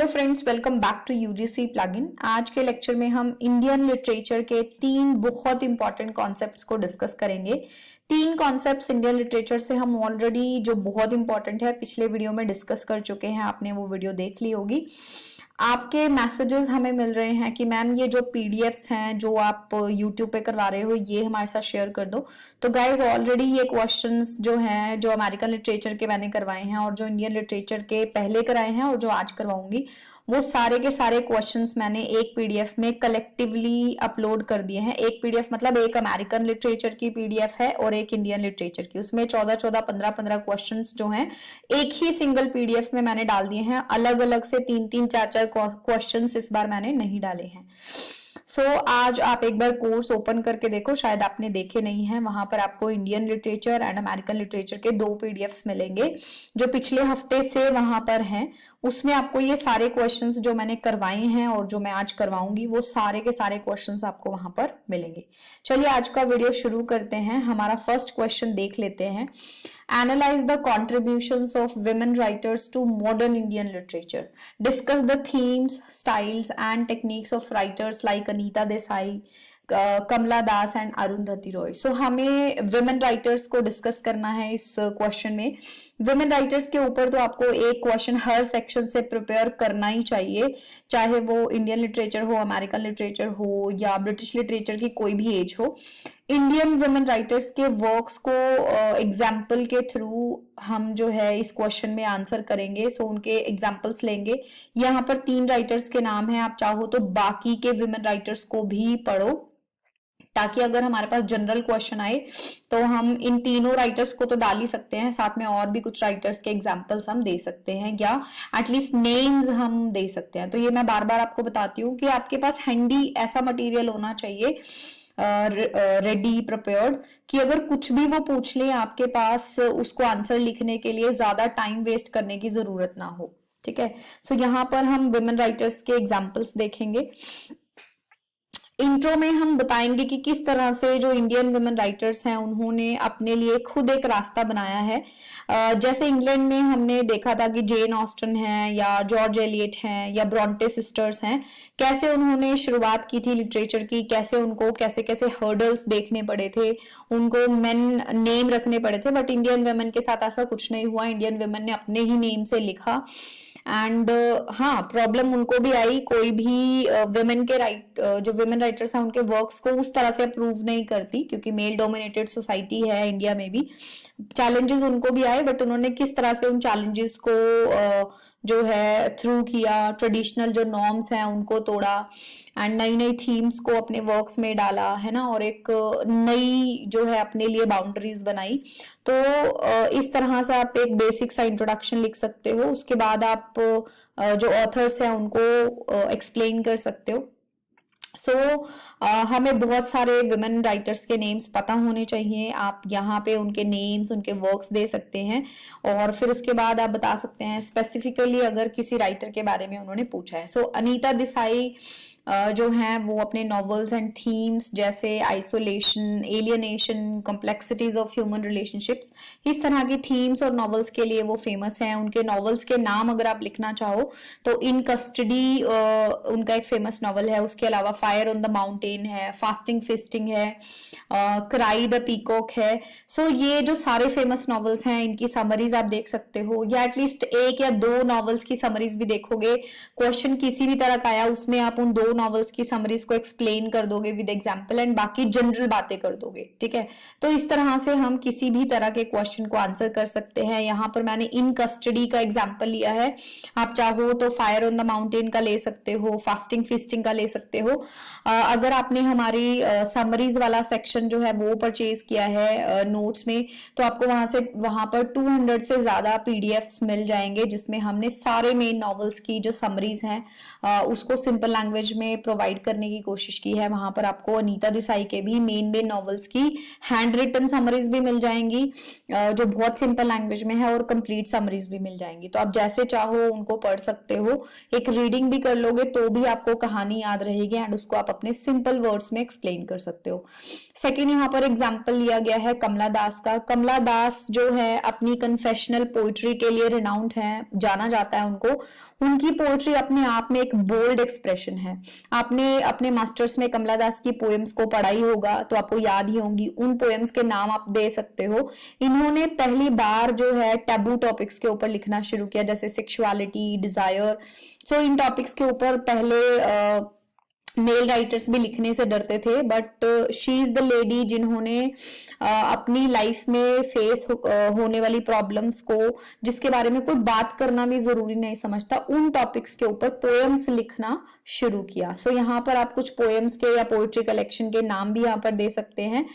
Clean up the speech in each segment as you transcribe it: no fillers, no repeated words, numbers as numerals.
Hello friends, welcome back to UGC plugin. आज के lecture में हम इंडियन लिटरेचर के 3 बहुत इंपॉर्टेंट कॉन्सेप्ट्स को डिस्कस करेंगे। 3 कॉन्सेप्ट्स इंडियन लिटरेचर से हम ऑलरेडी जो बहुत इंपॉर्टेंट है पिछले वीडियो में डिस्कस कर चुके हैं। आपने वो वीडियो देख ली होगी। आपके मैसेजेस हमें मिल रहे हैं कि मैम ये जो पीडीएफ्स हैं जो आप यूट्यूब पे करवा रहे हो ये हमारे साथ शेयर कर दो। तो गाइज ऑलरेडी ये क्वेश्चंस जो हैं जो अमेरिकन लिटरेचर के मैंने करवाए हैं और जो इंडियन लिटरेचर के पहले कराए हैं और जो आज करवाऊंगी वो सारे के सारे क्वेश्चंस मैंने एक पीडीएफ में कलेक्टिवली अपलोड कर दिए हैं। एक पीडीएफ मतलब एक अमेरिकन लिटरेचर की पीडीएफ है और एक इंडियन लिटरेचर की। उसमें 14-14, 15-15 क्वेश्चंस जो हैं एक ही सिंगल पीडीएफ में मैंने डाल दिए हैं। अलग अलग से 3-3, 4-4 क्वेश्चंस इस बार मैंने नहीं डाले हैं। आज आप एक बार कोर्स ओपन करके देखो, शायद आपने देखे नहीं है। वहां पर आपको Indian literature and American literature के 2 पीडीएफ्स मिलेंगे जो पिछले हफ्ते से वहां पर हैं। उसमें आपको ये सारे क्वेश्चंस जो मैंने करवाए हैं और जो मैं आज करवाऊंगी वो सारे के सारे क्वेश्चंस आपको वहां पर मिलेंगे। चलिए आज का वीडियो शुरू करते हैं। हमारा फर्स्ट क्वेश्चन देख लेते हैं। Analyze the contributions of women writers to modern Indian literature. Discuss the themes, styles and techniques of writers like Anita Desai, Kamala Das and Arundhati Roy. So हमें विमेन राइटर्स को डिस्कस करना है इस क्वेश्चन में। विमेन राइटर्स के ऊपर तो आपको एक क्वेश्चन हर सेक्शन से प्रिपेयर करना ही चाहिए, चाहे वो इंडियन लिटरेचर हो, अमेरिकन लिटरेचर हो या ब्रिटिश लिटरेचर की कोई भी एज हो। इंडियन विमेन राइटर्स के वर्क्स को एग्जाम्पल के थ्रू हम जो है इस क्वेश्चन में आंसर करेंगे। सो उनके एग्जाम्पल्स लेंगे। यहाँ पर 3 राइटर्स के नाम हैं, आप चाहो तो बाकी के विमेन राइटर्स को भी पढ़ो ताकि अगर हमारे पास जनरल क्वेश्चन आए तो हम इन तीनों राइटर्स को तो डाल ही सकते हैं, साथ में और भी कुछ राइटर्स के एग्जांपल्स हम दे सकते हैं या एटलीस्ट नेम्स हम दे सकते हैं। तो ये मैं बार बार आपको बताती हूँ कि आपके पास हैंडी ऐसा मटेरियल होना चाहिए रेडी प्रिपेयर्ड कि अगर कुछ भी वो पूछ ले आपके पास उसको आंसर लिखने के लिए ज्यादा टाइम वेस्ट करने की जरूरत ना हो। ठीक है। सो यहाँ पर हम विमेन राइटर्स के एग्जांपल्स देखेंगे। इंट्रो में हम बताएंगे कि किस तरह से जो इंडियन वुमेन राइटर्स हैं उन्होंने अपने लिए खुद एक रास्ता बनाया है। जैसे इंग्लैंड में हमने देखा था कि जेन ऑस्टन है या जॉर्ज एलियट हैं या ब्रॉन्टे सिस्टर्स हैं, कैसे उन्होंने शुरुआत की थी लिटरेचर की, कैसे उनको कैसे कैसे हर्डल्स देखने पड़े थे, उनको मेन नेम रखने पड़े थे। बट इंडियन वुमेन के साथ ऐसा कुछ नहीं हुआ। इंडियन वुमेन ने अपने ही नेम से लिखा एंड हाँ, प्रॉब्लम उनको भी आई। कोई भी वुमेन के जो वुमेन राइटर्स हैं उनके वर्क्स को उस तरह से अप्रूव नहीं करती क्योंकि मेल डोमिनेटेड सोसाइटी है इंडिया में भी। चैलेंजेस उनको भी आए बट उन्होंने किस तरह से उन चैलेंजेस को जो है थ्रू किया, ट्रेडिशनल जो नॉर्म्स हैं उनको तोड़ा एंड नई नई थीम्स को अपने वर्क्स में डाला है ना, और एक नई जो है अपने लिए बाउंड्रीज बनाई। तो इस तरह से आप एक बेसिक सा इंट्रोडक्शन लिख सकते हो। उसके बाद आप जो ऑथर्स हैं उनको एक्सप्लेन कर सकते हो। हमें बहुत सारे विमेन राइटर्स के नेम्स पता होने चाहिए। आप यहाँ पे उनके नेम्स, उनके वर्क्स दे सकते हैं और फिर उसके बाद आप बता सकते हैं स्पेसिफिकली अगर किसी राइटर के बारे में उन्होंने पूछा है। अनीता देसाई जो हैं वो अपने नॉवेल्स एंड थीम्स जैसे isolation, alienation, complexities of human relationships, इस तरह की थीम्स और नॉवेल्स के लिए वो फेमस हैं। उनके नॉवेल्स के नाम अगर आप लिखना चाहो तो इन कस्टडी उनका एक फेमस नॉवेल है। उसके अलावा फायर ऑन द माउंटेन है, फास्टिंग फिस्टिंग है, क्राई द पीकॉक है। ये जो सारे फेमस नॉवेल्स हैं इनकी समरीज आप देख सकते हो या एटलीस्ट 1 या 2 नॉवेल्स की समरीज भी देखोगे। क्वेश्चन किसी भी तरह का आया उसमें आप उन 2 नॉवेल्स की समरीज को एक्सप्लेन कर दोगे विद एग्जांपल एंड बाकी जनरल बातें कर दोगे। ठीक है। तो इस तरह से हम किसी भी तरह के क्वेश्चन को आंसर कर सकते हैं। यहाँ पर मैंने इन कस्टडी का एग्जांपल लिया है। आप चाहो तो फायर ऑन द माउंटेन का ले सकते हो, फास्टिंग फिस्टिंग का ले सकते हो। अगर आपने हमारी समरीज वाला सेक्शन जो है वो परचेज किया है नोट्स में तो आपको वहां पर 200 से ज्यादा पीडीएफ्स मिल जाएंगे जिसमें हमने सारे मेन नॉवेल्स की जो समरीज हैं उसको सिंपल लैंग्वेज में इन्होंने प्रोवाइड करने की कोशिश की है। वहां पर आपको अनीता देसाई के भी मेन नॉवेल्स की हैंड रिटन समरीज भी मिल जाएंगी जो बहुत सिंपल लैंग्वेज में है, और कंप्लीट समरीज भी मिल जाएंगी। तो आप जैसे चाहो उनको पढ़ सकते हो, एक रीडिंग भी कर लोगे तो भी आपको कहानी याद रहेगी एंड उसको आप अपने सिंपल वर्ड्स में एक्सप्लेन कर सकते हो। सेकेंड, यहाँ पर एग्जाम्पल लिया गया है कमला दास का। कमला दास जो है अपनी कन्फेशनल पोइट्री के लिए रिनाउंड है, जाना जाता है उनको। उनकी पोइट्री अपने आप में एक बोल्ड एक्सप्रेशन है। आपने अपने मास्टर्स में कमला दास की पोएम्स को पढ़ा ही होगा तो आपको याद ही होंगी। उन पोएम्स के नाम आप दे सकते हो। इन्होंने पहली बार जो है टैबू टॉपिक्स के ऊपर लिखना शुरू किया, जैसे सेक्सुअलिटी, डिजायर। सो इन टॉपिक्स के ऊपर पहले मेल राइटर्स भी लिखने से डरते थे, but she is the lady जिन्होंने अपनी लाइफ में फेस होने वाली प्रॉब्लम्स को, जिसके बारे में कोई बात करना भी जरूरी नहीं समझता, उन टॉपिक्स के ऊपर पोएम्स लिखना शुरू किया। सो यहाँ पर आप कुछ पोएम्स के या पोएट्री कलेक्शन के नाम भी यहाँ पर दे सकते हैं।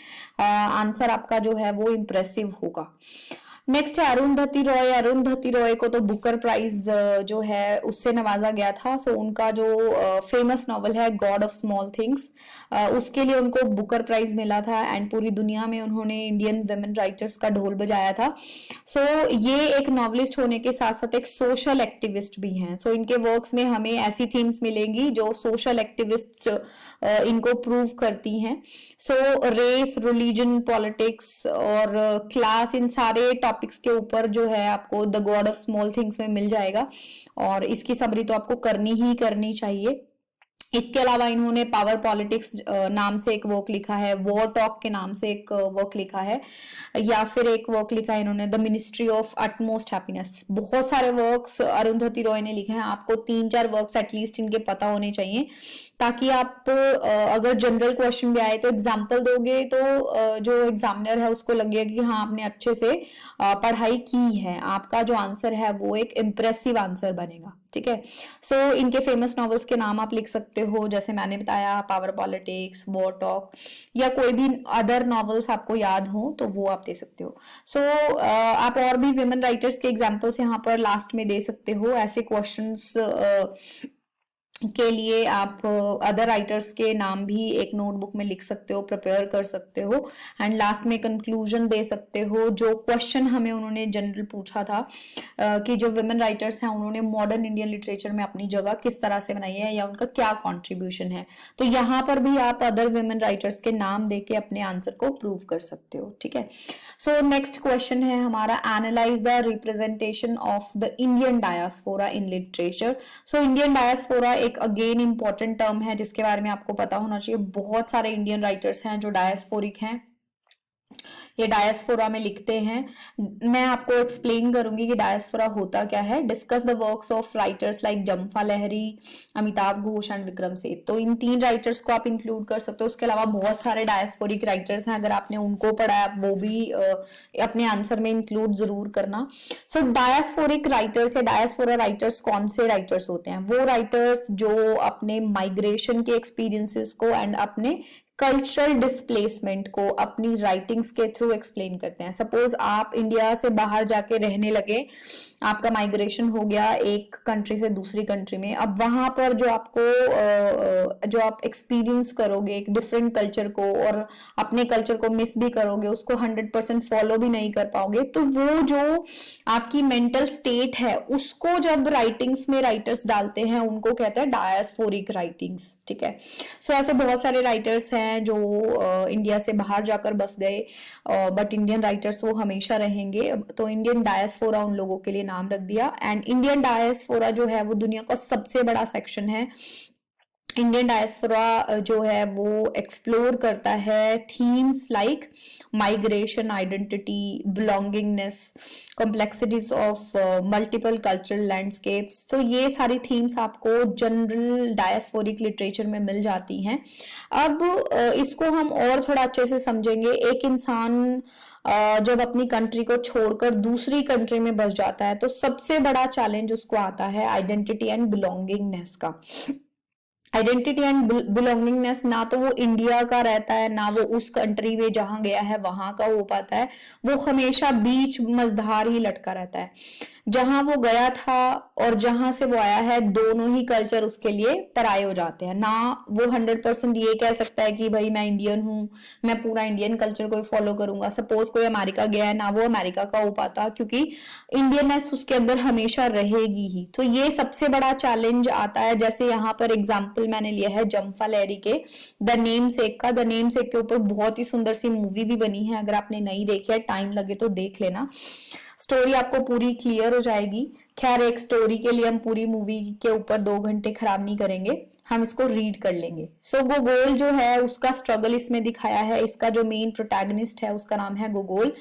आंसर आपका जो है वो इम्प्रेसिव होगा। नेक्स्ट है अरुंधति रॉय। अरुंधति रॉय को तो बुकर प्राइज जो है उससे नवाजा गया था। सो उनका जो फेमस नॉवल है गॉड ऑफ स्मॉल थिंग्स, उसके लिए उनको बुकर प्राइज मिला था एंड पूरी दुनिया में उन्होंने इंडियन वुमेन राइटर्स का ढोल बजाया था। सो ये एक नॉवलिस्ट होने के साथ साथ एक सोशल एक्टिविस्ट भी हैं। सो इनके वर्क्स में हमें ऐसी थीम्स मिलेंगी जो सोशल एक्टिविस्ट इनको प्रूव करती हैं। सो रेस, रिलीजन, पॉलिटिक्स और क्लास, इन सारे टॉपिक्स के ऊपर जो है आपको the God of small things में मिल जाएगा, और इसकी समरी तो आपको करनी ही करनी चाहिए। इसके अलावा इन्होंने पावर पॉलिटिक्स नाम से एक वर्क लिखा है, वॉर टॉक के नाम से एक वर्क लिखा है, या फिर एक वर्क लिखा है इन्होंने the ministry of utmost happiness. बहुत सारे वर्क्स अरुंधति रॉय ने लिखे हैं। आपको 3-4 वर्क्स एटलीस्ट इनके पता होने चाहिए, ताकि आप अगर जनरल क्वेश्चन भी आए तो एग्जाम्पल दोगे तो जो एग्जामिनर है उसको लगेगा कि हाँ आपने अच्छे से पढ़ाई की है, आपका जो आंसर है वो एक इम्प्रेसिव आंसर बनेगा। ठीक है। सो इनके फेमस नॉवेल्स के नाम आप लिख सकते हो, जैसे मैंने बताया पावर पॉलिटिक्स, वॉर टॉक, या कोई भी अदर नॉवेल्स आपको याद हो तो वो आप दे सकते हो। सो आप और भी विमेन राइटर्स के एग्जाम्पल्स यहाँ पर लास्ट में दे सकते हो। ऐसे क्वेश्चंस के लिए आप अदर राइटर्स के नाम भी एक नोटबुक में लिख सकते हो, प्रिपेयर कर सकते हो, एंड लास्ट में कंक्लूजन दे सकते हो। जो क्वेश्चन हमें उन्होंने जनरल पूछा था कि जो विमेन राइटर्स हैं उन्होंने मॉडर्न इंडियन लिटरेचर में अपनी जगह किस तरह से बनाई है या उनका क्या कॉन्ट्रीब्यूशन है, तो यहाँ पर भी आप अदर विमेन राइटर्स के नाम देके अपने आंसर को प्रूव कर सकते हो। ठीक है। सो नेक्स्ट क्वेश्चन है हमारा, analyse the representation of the Indian diaspora in literature. So Indian diaspora एक अगेन इंपॉर्टेंट टर्म है जिसके बारे में आपको पता होना चाहिए। बहुत सारे इंडियन राइटर्स हैं जो डायस्पोरिक हैं, ये डायस्पोरा में लिखते हैं। मैं आपको एक्सप्लेन करूंगी कि डायस्पोरा होता क्या है। Discuss the works of writers like Jhumpa Lahiri, Amitabh Ghosh and Vikram Seth. तो इन 3 राइटर्स को आप इंक्लूड कर सकते हो। उसके अलावा बहुत सारे डायस्पोरिक राइटर्स हैं, अगर आपने उनको पढ़ा है आप वो भी अपने आंसर में इंक्लूड जरूर करना। सो डायस्पोरिक राइटर्स या डायस्पोरा राइटर्स कौन से राइटर्स होते हैं? वो राइटर्स जो अपने माइग्रेशन के एक्सपीरियंसेस को एंड अपने कल्चरल डिस्प्लेसमेंट को अपनी राइटिंग्स के थ्रू एक्सप्लेन करते हैं। सपोज आप इंडिया से बाहर जाके रहने लगे, आपका माइग्रेशन हो गया एक कंट्री से दूसरी कंट्री में, अब वहां पर जो आपको जो आप एक्सपीरियंस करोगे एक डिफरेंट कल्चर को, और अपने कल्चर को मिस भी करोगे, उसको 100% फॉलो भी नहीं कर पाओगे, तो वो जो आपकी मेंटल स्टेट है उसको जब राइटिंग्स में राइटर्स डालते हैं उनको कहते हैं डायस्पोरिक राइटिंग्स। ठीक है। सो ऐसे बहुत सारे राइटर्स हैं जो इंडिया से बाहर जाकर बस गए, बट इंडियन राइटर्स वो हमेशा रहेंगे, तो इंडियन डायस्पोरा उन लोगों के लिए नाम रख दिया। एंड इंडियन डायस्पोरा जो है वो दुनिया का सबसे बड़ा सेक्शन है। इंडियन डायस्पोरा जो है वो एक्सप्लोर करता है themes like migration, identity, belongingness, complexities of multiple cultural landscapes. तो ये सारी थीम्स आपको जनरल डायस्पोरिक लिटरेचर में मिल जाती हैं। अब इसको हम और थोड़ा अच्छे से समझेंगे। एक इंसान जब अपनी कंट्री को छोड़कर दूसरी कंट्री में बस जाता है तो सबसे बड़ा चैलेंज उसको आता है आइडेंटिटी एंड बिलोंगिंगनेस का। आइडेंटिटी एंड बिलोंगिंगनेस ना तो वो इंडिया का रहता है, ना वो उस कंट्री में जहां गया है वहां का हो पाता है, वो हमेशा बीच मझधार ही लटका रहता है। जहां वो गया था और जहां से वो आया है, दोनों ही कल्चर उसके लिए पराये हो जाते हैं। ना वो 100% ये कह सकता है कि भाई मैं इंडियन हूं, मैं पूरा इंडियन कल्चर को फॉलो करूंगा। सपोज कोई अमेरिका गया है, ना वो अमेरिका का हो पाता, क्योंकि इंडियननेस उसके अंदर हमेशा रहेगी ही। तो ये सबसे बड़ा चैलेंज आता है। जैसे यहाँ पर एग्जाम्पल मैंने लिया है जम्फा लहरी के द नेम सेक का। द नेम सेक के ऊपर बहुत ही सुंदर सी मूवी भी बनी है, अगर आपने नहीं देखी है, टाइम लगे तो देख लेना, स्टोरी आपको पूरी क्लियर हो जाएगी। खैर, एक स्टोरी के लिए हम पूरी मूवी के ऊपर 2 घंटे खराब नहीं करेंगे, हम इसको रीड कर लेंगे। सो गोगोल जो है उसका स्ट्रगल इसमें दिखाया है। इसका जो मेन प्रोटैगनिस्ट है उसका नाम है गोगोल,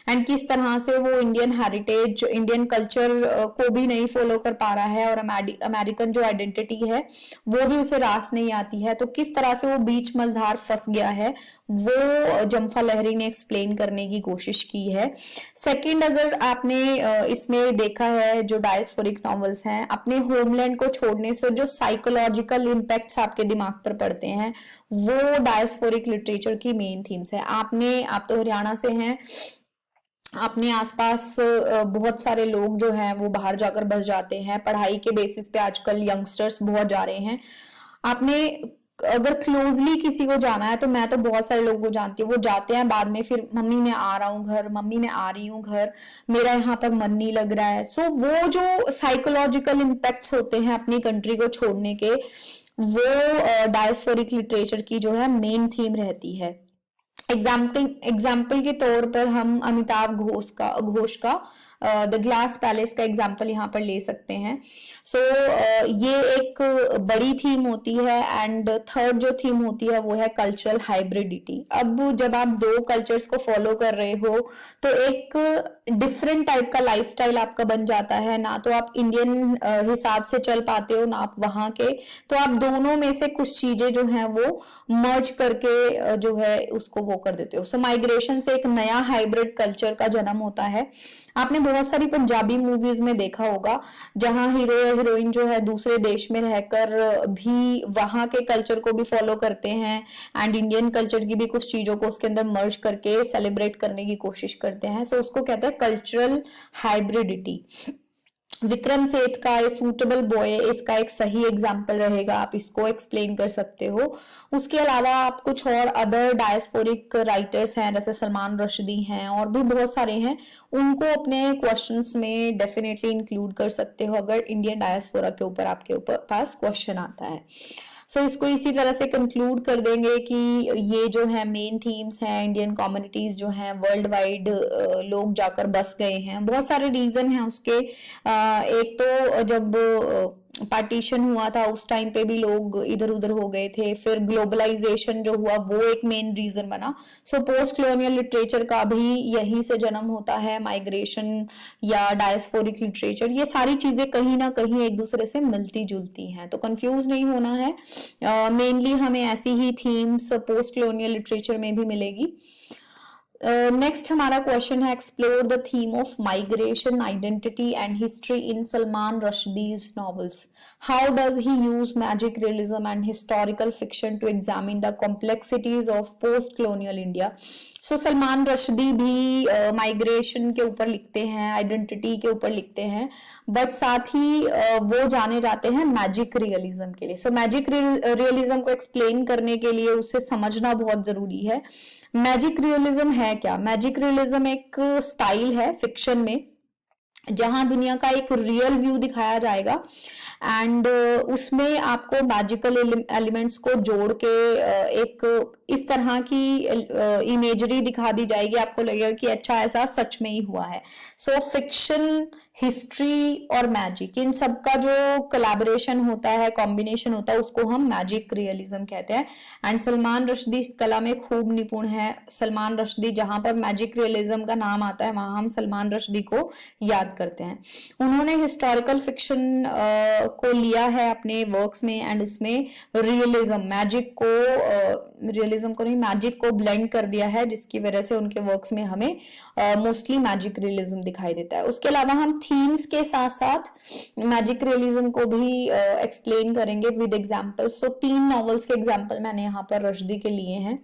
एंड किस तरह से वो इंडियन हेरिटेज, इंडियन कल्चर को भी नहीं फॉलो कर पा रहा है, और अमेरिकन जो आइडेंटिटी है वो भी उसे रास नहीं आती है। तो किस तरह से वो बीच मझधार फंस गया है, वो जम्फा लहरी ने एक्सप्लेन करने की कोशिश की है। सेकंड, अगर आपने इसमें देखा है जो डायस्फोरिक नॉवेल्स हैं, अपने होमलैंड को छोड़ने से जो साइकोलॉजिकल इम्पैक्ट्स आपके दिमाग पर पड़ते हैं, वो डायस्फोरिक लिटरेचर की मेन थीम्स है। आप तो हरियाणा से हैं, अपने आसपास बहुत सारे लोग जो हैं वो बाहर जाकर बस जाते हैं पढ़ाई के बेसिस पे। आजकल यंगस्टर्स बहुत जा रहे हैं। आपने अगर क्लोजली किसी को जाना है, तो मैं तो बहुत सारे लोगों को जानती हूँ, वो जाते हैं बाद में फिर मम्मी मैं आ रहा हूँ घर, मम्मी मैं आ रही हूँ घर, मेरा यहाँ पर मन नहीं लग रहा है। सो वो जो साइकोलॉजिकल इम्पैक्ट्स होते हैं अपनी कंट्री को छोड़ने के, वो डायस्फोरिक लिटरेचर की जो है मेन थीम रहती है। एग्जाम्पल के तौर पर हम अमिताभ घोष का द ग्लास पैलेस का एग्जाम्पल यहाँ पर ले सकते हैं। सो ये एक बड़ी थीम होती है। एंड थर्ड जो थीम होती है वो है कल्चरल हाइब्रिडिटी। अब जब आप दो कल्चर्स को फॉलो कर रहे हो, तो एक डिफरेंट टाइप का लाइफस्टाइल आपका बन जाता है। ना तो आप इंडियन हिसाब से चल पाते हो, ना आप वहां के, तो आप दोनों में से कुछ चीजें जो हैं वो मर्ज करके जो है उसको वो कर देते हो। सो माइग्रेशन से एक नया हाइब्रिड कल्चर का जन्म होता है। आपने बहुत सारी पंजाबी मूवीज में देखा होगा जहां हीरो या हीरोइन जो है दूसरे देश में रहकर भी वहां के कल्चर को भी फॉलो करते हैं, एंड इंडियन कल्चर की भी कुछ चीजों को उसके अंदर मर्ज करके सेलिब्रेट करने की कोशिश करते हैं। सो उसको कहते हैं कल्चरल हाइब्रिडिटी। विक्रम सेठ का ए सूटेबल बॉय इसका एक सही एग्जाम्पल रहेगा, आप इसको एक्सप्लेन कर सकते हो। उसके अलावा आप कुछ और अदर डायस्फोरिक राइटर्स हैं, जैसे सलमान रश्दी हैं, और भी बहुत सारे हैं, उनको अपने क्वेश्चंस में डेफिनेटली इंक्लूड कर सकते हो अगर इंडियन डायस्फोरा के ऊपर आपके पास क्वेश्चन आता है। सो इसको इसी तरह से कंक्लूड कर देंगे कि ये जो है मेन थीम्स हैं। इंडियन कम्युनिटीज जो हैं वर्ल्ड वाइड लोग जाकर बस गए हैं, बहुत सारे रीजन हैं उसके। एक तो जब पार्टीशन हुआ था उस टाइम पे भी लोग इधर उधर हो गए थे, फिर ग्लोबलाइजेशन जो हुआ वो एक मेन रीजन बना। सो पोस्ट कॉलोनियल लिटरेचर का भी यहीं से जन्म होता है, माइग्रेशन या डायस्फोरिक लिटरेचर। ये सारी चीजें कहीं ना कहीं एक दूसरे से मिलती जुलती हैं, तो कंफ्यूज नहीं होना है। मेनली हमें ऐसी ही थीम्स पोस्ट कॉलोनियल लिटरेचर में भी मिलेगी। नेक्स्ट हमारा क्वेश्चन है, explore the theme of migration, identity and history in Salman Rushdie's novels. How does he use magic realism and historical fiction to examine the complexities of post colonial India. So Salman Rushdie भी migration के ऊपर लिखते हैं, identity के ऊपर लिखते हैं, बट साथ ही वो जाने जाते हैं मैजिक रियलिज्म के लिए। सो मैजिक रियलिज्म को एक्सप्लेन करने के लिए उसे समझना बहुत जरूरी है। मैजिक रियलिज्म है क्या? मैजिक रियलिज्म एक स्टाइल है फिक्शन में जहां दुनिया का एक रियल व्यू दिखाया जाएगा, एंड उसमें आपको मैजिकल एलिमेंट्स को जोड़ के एक इस तरह की इमेजरी दिखा दी जाएगी, आपको लगेगा कि अच्छा ऐसा सच में ही हुआ है। सो फिक्शन, हिस्ट्री और मैजिक, इन सब का जो कोलैबोरेशन होता है, कॉम्बिनेशन होता है, उसको हम मैजिक रियलिज्म कहते हैं। एंड सलमान रश्दी इस कला में खूब निपुण है। सलमान रश्दी, जहां पर मैजिक रियलिज्म का नाम आता है वहां हम सलमान रश्दी को याद करते हैं। उन्होंने हिस्टोरिकल फिक्शन को लिया है अपने वर्क्स में, एंड उसमें रियलिज्म, मैजिक को रियलिज्म को नहीं, मैजिक को ब्लेंड कर दिया है, जिसकी वजह से उनके वर्क्स में हमें मोस्टली मैजिक रियलिज्म दिखाई देता है। उसके अलावा हम थीम्स के साथ साथ मैजिक रियलिज्म को भी एक्सप्लेन करेंगे विद एग्जांपल्स। सो 3 नॉवेल्स के एग्जांपल मैंने यहाँ पर रश्दी के लिए हैं।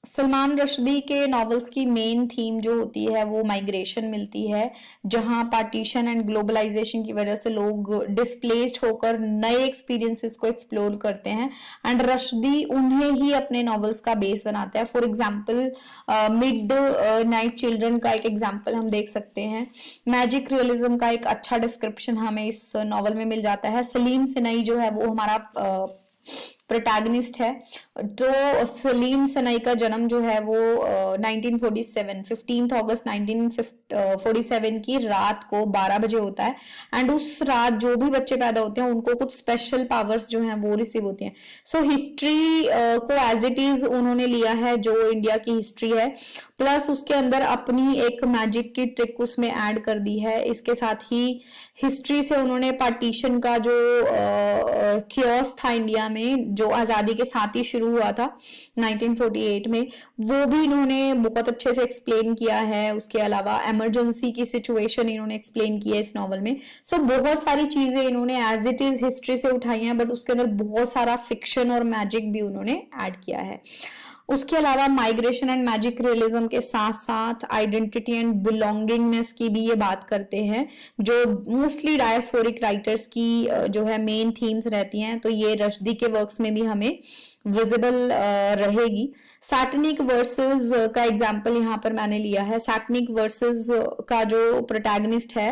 सलमान रश्दी के नॉवेल्स की मेन थीम जो होती है वो माइग्रेशन मिलती है, जहां पार्टीशन एंड ग्लोबलाइजेशन की वजह से लोग डिस्प्लेस्ड होकर नए एक्सपीरियंसेस को एक्सप्लोर करते हैं, एंड रश्दी उन्हें ही अपने नॉवेल्स का बेस बनाता है। For example mid night children का एक एग्जांपल हम देख सकते हैं। मैजिक रियलिज्म का एक अच्छा डिस्क्रिप्शन हमें इस नॉवल में मिल जाता है। सलीम सिनई जो है वो हमारा प्रोटैगनिस्ट है। तो सलीम सनई का जन्म जो है वो 1947 15 अगस्त 1947 की रात को 12 बजे होता है, एंड उस रात जो भी बच्चे पैदा होते हैं उनको कुछ स्पेशल पावर्स जो हैं वो रिसीव होती हैं। सो हिस्ट्री को एज इट इज उन्होंने लिया है जो इंडिया की हिस्ट्री है, प्लस उसके अंदर अपनी एक मैजिक की ट्रिक उसमें ऐड कर दी है। इसके साथ ही हिस्ट्री से उन्होंने पार्टीशन का जो कियोस था इंडिया में, जो आजादी के साथ ही शुरू हुआ था 1948 में, वो भी इन्होंने बहुत अच्छे से एक्सप्लेन किया है। उसके अलावा इमरजेंसी की सिचुएशन इन्होंने एक्सप्लेन की है इस नॉवल में। सो बहुत सारी चीजें इन्होंने एज इट इज हिस्ट्री से उठाई हैं, बट उसके अंदर बहुत सारा फिक्शन और मैजिक भी उन्होंने ऐड किया है। उसके अलावा माइग्रेशन एंड मैजिक रियलिज्म के साथ साथ आइडेंटिटी एंड बिलोंगिंगनेस की भी ये बात करते हैं, जो मोस्टली डायस्पोरिक राइटर्स की जो है मेन थीम्स रहती हैं। तो ये रश्दी के वर्क्स में भी हमें विजिबल रहेगी। सैटनिक वर्सेस का एग्जाम्पल यहाँ पर मैंने लिया है। सैटनिक वर्सेस का जो प्रोटैगनिस्ट है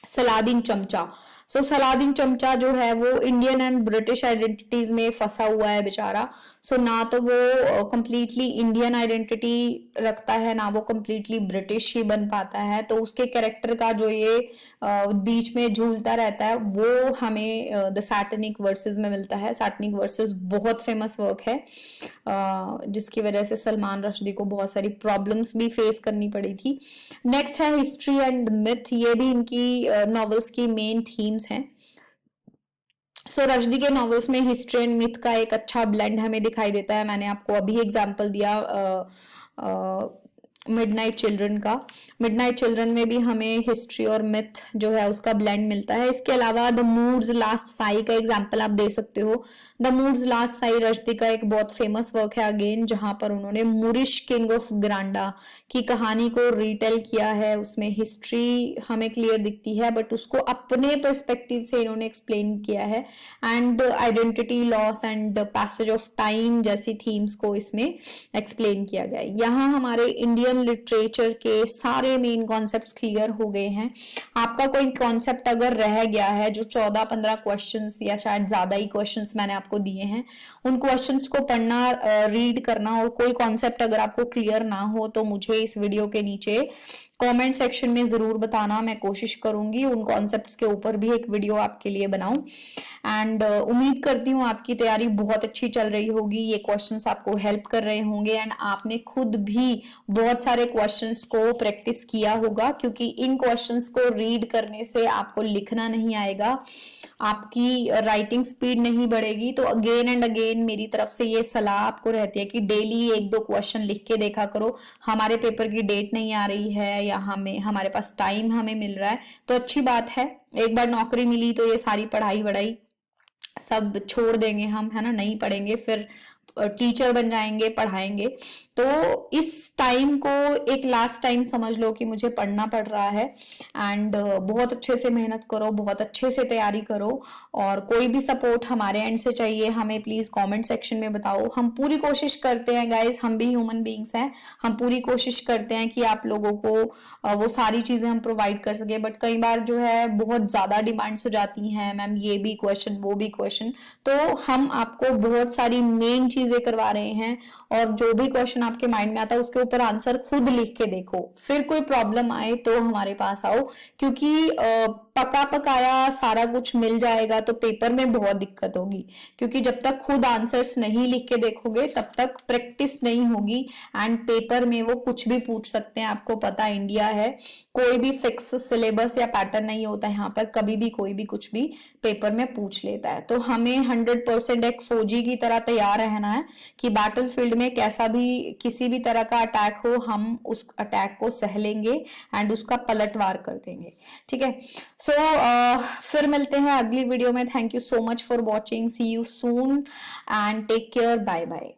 सलादीन चमचा। सो सलादीन चमचा जो है वो इंडियन एंड ब्रिटिश आइडेंटिटीज में फंसा हुआ है बेचारा। सो ना तो वो कंप्लीटली इंडियन आइडेंटिटी रखता है, ना वो कंप्लीटली ब्रिटिश ही बन पाता है। तो उसके कैरेक्टर का जो ये बीच में झूलता रहता है वो हमें द सैटनिक वर्सेस में मिलता है। सैटनिक वर्सेस बहुत फेमस वर्क है, जिसकी वजह से सलमान रश्दी को बहुत सारी प्रॉब्लम्स भी फेस करनी पड़ी थी। नेक्स्ट है हिस्ट्री एंड मिथ। ये भी इनकी नॉवेल्स की मेन थीम्स हैं। सो रश्दी के नॉवेल्स में हिस्ट्री एंड मिथ का एक अच्छा ब्लेंड हमें दिखाई देता है। मैंने आपको अभी एग्जांपल दिया मिडनाइट चिल्ड्रन का। मिडनाइट चिल्ड्रन में भी हमें हिस्ट्री और मिथ जो है उसका ब्लेंड मिलता है। इसके अलावा द मूड्स लास्ट साई का एग्जांपल आप दे सकते हो। The moods last Sai Rushdie का एक बहुत फेमस वर्क है अगेन, जहां पर उन्होंने मूरिश किंग ऑफ ग्रांडा की कहानी को रिटेल किया है। उसमें हिस्ट्री हमें क्लियर दिखती है, बट उसको अपने पर्सपेक्टिव से इन्होंने एक्सप्लेन किया है, and identity loss and passage of time जैसी थीम्स को इसमें एक्सप्लेन किया गया है। यहाँ हमारे इंडियन लिटरेचर के सारे मेन कॉन्सेप्ट्स क्लियर हो गए हैं। आपका कोई कॉन्सेप्ट अगर रह गया है, जो 14-15 क्वेश्चंस या शायद ज्यादा ही क्वेश्चंस मैंने आपको दिए हैं, उन क्वेश्चंस को पढ़ना, रीड करना, और कोई कॉन्सेप्ट अगर आपको क्लियर ना हो तो मुझे इस वीडियो के नीचे कमेंट सेक्शन में जरूर बताना। मैं कोशिश करूंगी उन कॉन्सेप्ट्स के ऊपर भी एक वीडियो आपके लिए बनाऊं। एंड उम्मीद करती हूँ आपकी तैयारी बहुत अच्छी चल रही होगी, ये क्वेश्चंस आपको हेल्प कर रहे होंगे, एंड आपने खुद भी बहुत सारे क्वेश्चंस को प्रैक्टिस किया होगा, क्योंकि इन क्वेश्चंस को रीड करने से आपको लिखना नहीं आएगा, आपकी राइटिंग स्पीड नहीं बढ़ेगी। तो अगेन एंड अगेन मेरी तरफ से ये सलाह आपको रहती है कि डेली 1-2 क्वेश्चन लिख के देखा करो। हमारे पेपर की डेट नहीं आ रही है या हमारे पास टाइम हमें मिल रहा है तो अच्छी बात है। एक बार नौकरी मिली तो ये सारी पढ़ाई वढ़ाई सब छोड़ देंगे हम, है ना, नहीं पढ़ेंगे, फिर टीचर बन जाएंगे, पढ़ाएंगे। तो इस टाइम को एक लास्ट टाइम समझ लो कि मुझे पढ़ना पड़ रहा है, एंड बहुत अच्छे से मेहनत करो, बहुत अच्छे से तैयारी करो। और कोई भी सपोर्ट हमारे एंड से चाहिए हमें प्लीज कमेंट सेक्शन में बताओ। हम पूरी कोशिश करते हैं गाइस, हम भी ह्यूमन बीइंग्स हैं, हम पूरी कोशिश करते हैं कि आप लोगों को वो सारी चीजें हम प्रोवाइड कर सके, बट कई बार जो है बहुत ज्यादा डिमांड्स हो जाती हैं, मैम ये भी क्वेश्चन वो भी क्वेश्चन, तो हम आपको बहुत सारी मेन चीजें करवा रहे हैं, और जो भी क्वेश्चन आपके माइंड में आता है उसके ऊपर आंसर खुद लिख के देखो, फिर कोई प्रॉब्लम आए तो हमारे पास आओ, क्योंकि पका पकाया सारा कुछ मिल जाएगा तो पेपर में बहुत दिक्कत होगी, क्योंकि जब तक खुद आंसर्स नहीं लिख के देखोगे तब तक प्रैक्टिस नहीं होगी, एंड पेपर में वो कुछ भी पूछ सकते हैं। आपको पता इंडिया है, कोई भी फिक्स सिलेबस या पैटर्न नहीं होता यहाँ पर, कभी भी कोई भी कुछ भी पेपर में पूछ लेता है। तो हमें 100% एक फौजी की तरह तैयार रहना है कि बैटल फील्ड में कैसा भी किसी भी तरह का अटैक हो, हम उस अटैक को सह लेंगे एंड उसका पलटवार कर देंगे। ठीक है, सो फिर मिलते हैं अगली वीडियो में। Thank you so much for watching, see you soon and take care, bye bye.